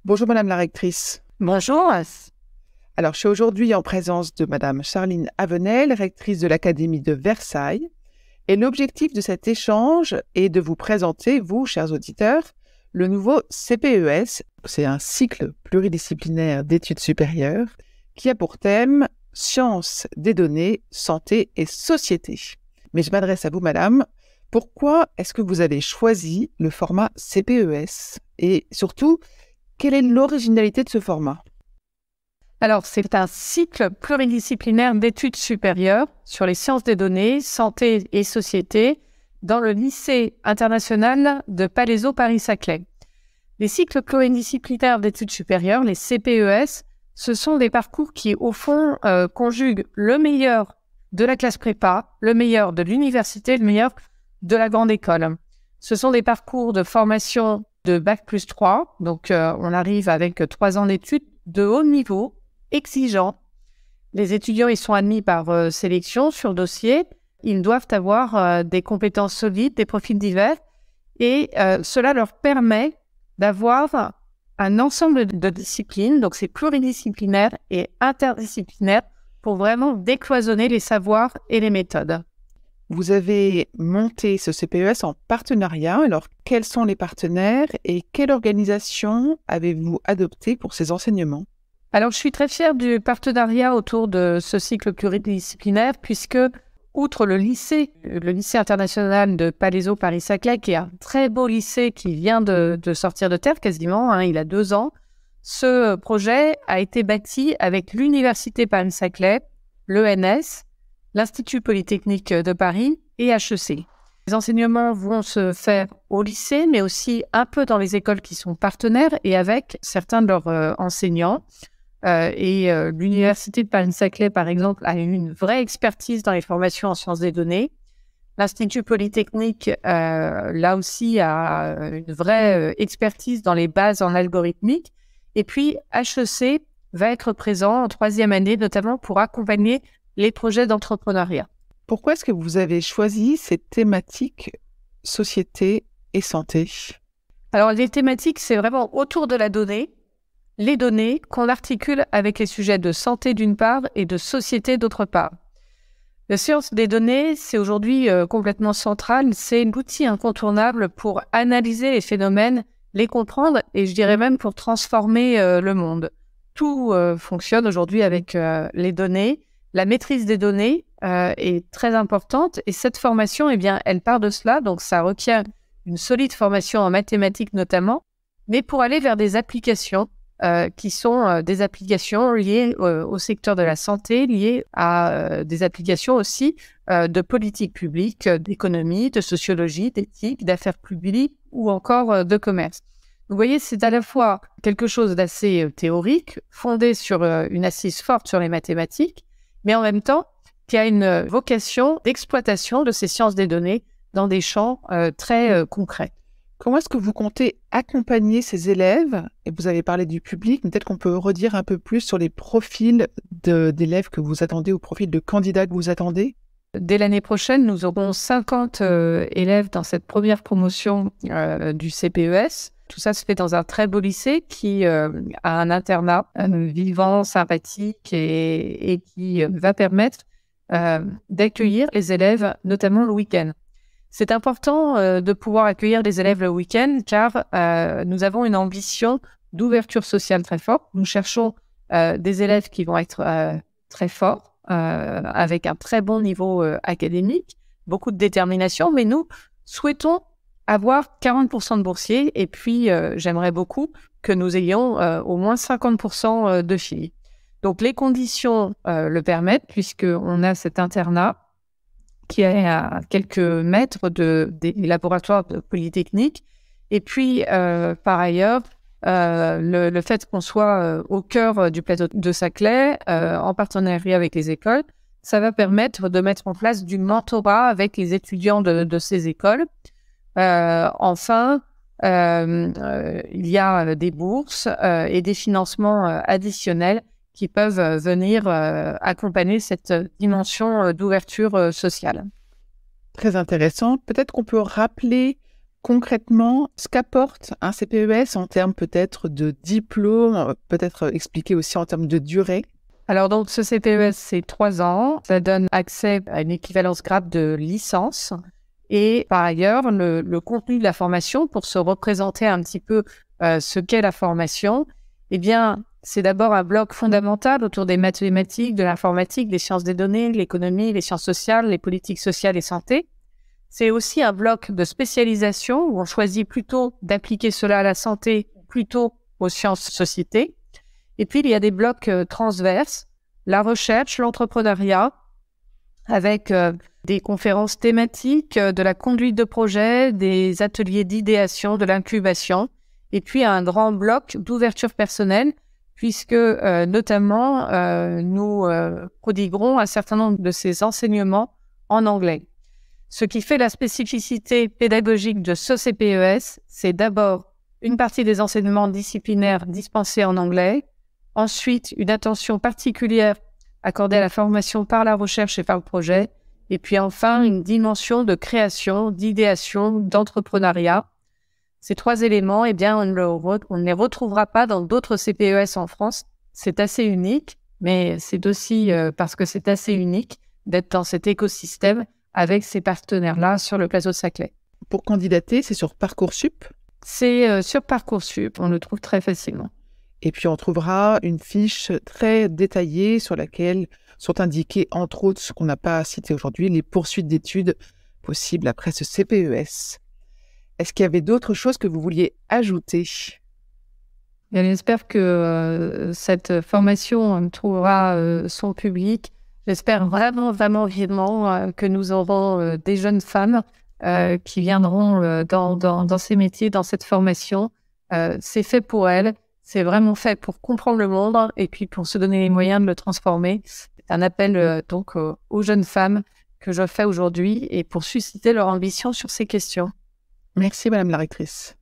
Bonjour Madame la rectrice. Bonjour. Alors, je suis aujourd'hui en présence de Madame Charline Avenel, rectrice de l'Académie de Versailles. Et l'objectif de cet échange est de vous présenter, vous, chers auditeurs, le nouveau CPES. C'est un cycle pluridisciplinaire d'études supérieures qui a pour thème Sciences des données, santé et société. Mais je m'adresse à vous, Madame. Pourquoi est-ce que vous avez choisi le format CPES? Et surtout, quelle est l'originalité de ce format? Alors, c'est un cycle pluridisciplinaire d'études supérieures sur les sciences des données, santé et société dans le lycée international de Palaiseau Paris-Saclay. Les cycles pluridisciplinaires d'études supérieures, les CPES, ce sont des parcours qui, au fond, conjuguent le meilleur de la classe prépa, le meilleur de l'université, le meilleur de la grande école. Ce sont des parcours de formation de Bac+3, donc on arrive avec 3 ans d'études de haut niveau, exigeants. Les étudiants ils sont admis par sélection sur dossier. Ils doivent avoir des compétences solides, des profils divers, et cela leur permet d'avoir un ensemble de disciplines, donc c'est pluridisciplinaire et interdisciplinaire, pour vraiment décloisonner les savoirs et les méthodes. Vous avez monté ce CPES en partenariat. Alors, quels sont les partenaires et quelle organisation avez-vous adoptée pour ces enseignements? Alors, je suis très fière du partenariat autour de ce cycle pluridisciplinaire puisque, outre le lycée international de Palaiseau Paris-Saclay, qui est un très beau lycée qui vient de sortir de terre quasiment, il a 2 ans, ce projet a été bâti avec l'Université Paris-Saclay, l'ENS, l'Institut Polytechnique de Paris et HEC. Les enseignements vont se faire au lycée, mais aussi un peu dans les écoles qui sont partenaires et avec certains de leurs enseignants. L'Université de Paris-Saclay, par exemple, a une vraie expertise dans les formations en sciences des données. L'Institut Polytechnique, là aussi, a une vraie expertise dans les bases en algorithmique. Et puis, HEC va être présent en 3e année, notamment pour accompagner les projets d'entrepreneuriat. Pourquoi est-ce que vous avez choisi ces thématiques société et santé? Alors, les thématiques, c'est vraiment autour de la donnée, les données qu'on articule avec les sujets de santé d'une part et de société d'autre part. La science des données, c'est aujourd'hui complètement central, c'est l'outil incontournable pour analyser les phénomènes, les comprendre et je dirais même pour transformer le monde. Tout fonctionne aujourd'hui avec les données. La maîtrise des données est très importante et cette formation, elle part de cela. Donc, ça requiert une solide formation en mathématiques notamment, mais pour aller vers des applications qui sont des applications liées au secteur de la santé, liées à des applications aussi de politique publique, d'économie, de sociologie, d'éthique, d'affaires publiques ou encore de commerce. Vous voyez, c'est à la fois quelque chose d'assez théorique, fondé sur une assise forte sur les mathématiques, mais en même temps, qui a une vocation d'exploitation de ces sciences des données dans des champs très concrets. Comment est-ce que vous comptez accompagner ces élèves? Et vous avez parlé du public, mais peut-être qu'on peut redire un peu plus sur les profils d'élèves que vous attendez ou profils de candidats que vous attendez? Dès l'année prochaine, nous aurons 50 élèves dans cette première promotion du CPES. Tout ça se fait dans un très beau lycée qui a un internat vivant, sympathique et qui va permettre d'accueillir les élèves, notamment le week-end. C'est important de pouvoir accueillir les élèves le week-end car nous avons une ambition d'ouverture sociale très forte. Nous cherchons des élèves qui vont être très forts, avec un très bon niveau académique, beaucoup de détermination, mais nous souhaitons avoir 40% de boursiers et puis j'aimerais beaucoup que nous ayons au moins 50% de filles. Donc les conditions le permettent puisqu'on a cet internat qui est à quelques mètres des laboratoires de Polytechnique. Et puis, par ailleurs, le fait qu'on soit au cœur du plateau de Saclay, en partenariat avec les écoles, ça va permettre de mettre en place du mentorat avec les étudiants de ces écoles. Enfin, il y a des bourses et des financements additionnels qui peuvent venir accompagner cette dimension d'ouverture sociale. Très intéressant. Peut-être qu'on peut rappeler concrètement ce qu'apporte un CPES en termes peut-être de diplôme, peut-être expliquer aussi en termes de durée? Alors donc ce CPES, c'est 3 ans. Ça donne accès à une équivalence grade de licence. Et par ailleurs, le contenu de la formation, pour se représenter un petit peu ce qu'est la formation, eh bien, c'est d'abord un bloc fondamental autour des mathématiques, de l'informatique, des sciences des données, l'économie, les sciences sociales, les politiques sociales et santé. C'est aussi un bloc de spécialisation où on choisit plutôt d'appliquer cela à la santé, plutôt aux sciences société. Et puis, il y a des blocs transverses, la recherche, l'entrepreneuriat, avec des conférences thématiques, de la conduite de projet, des ateliers d'idéation, de l'incubation, et puis un grand bloc d'ouverture personnelle, puisque notamment nous prodiguerons un certain nombre de ces enseignements en anglais. Ce qui fait la spécificité pédagogique de ce CPES, c'est d'abord une partie des enseignements disciplinaires dispensés en anglais, ensuite une attention particulière accordée à la formation par la recherche et par le projet, et puis enfin une dimension de création, d'idéation, d'entrepreneuriat. Ces 3 éléments, eh bien, on ne les retrouvera pas dans d'autres CPES en France. C'est assez unique, mais c'est aussi parce que c'est assez unique d'être dans cet écosystème avec ces partenaires-là sur le plateau de Saclay. Pour candidater, c'est sur Parcoursup? C'est sur Parcoursup, on le trouve très facilement. Et puis on trouvera une fiche très détaillée sur laquelle sont indiquées, entre autres, ce qu'on n'a pas cité aujourd'hui, les poursuites d'études possibles après ce CPES. Est-ce qu'il y avait d'autres choses que vous vouliez ajouter? Et j'espère que cette formation trouvera son public. J'espère vraiment, vraiment vivement que nous aurons des jeunes femmes qui viendront dans ces métiers, dans cette formation. C'est fait pour elles. C'est vraiment fait pour comprendre le monde et puis pour se donner les moyens de le transformer. C'est un appel donc aux jeunes femmes que je fais aujourd'hui et pour susciter leur ambition sur ces questions. Merci Madame la rectrice.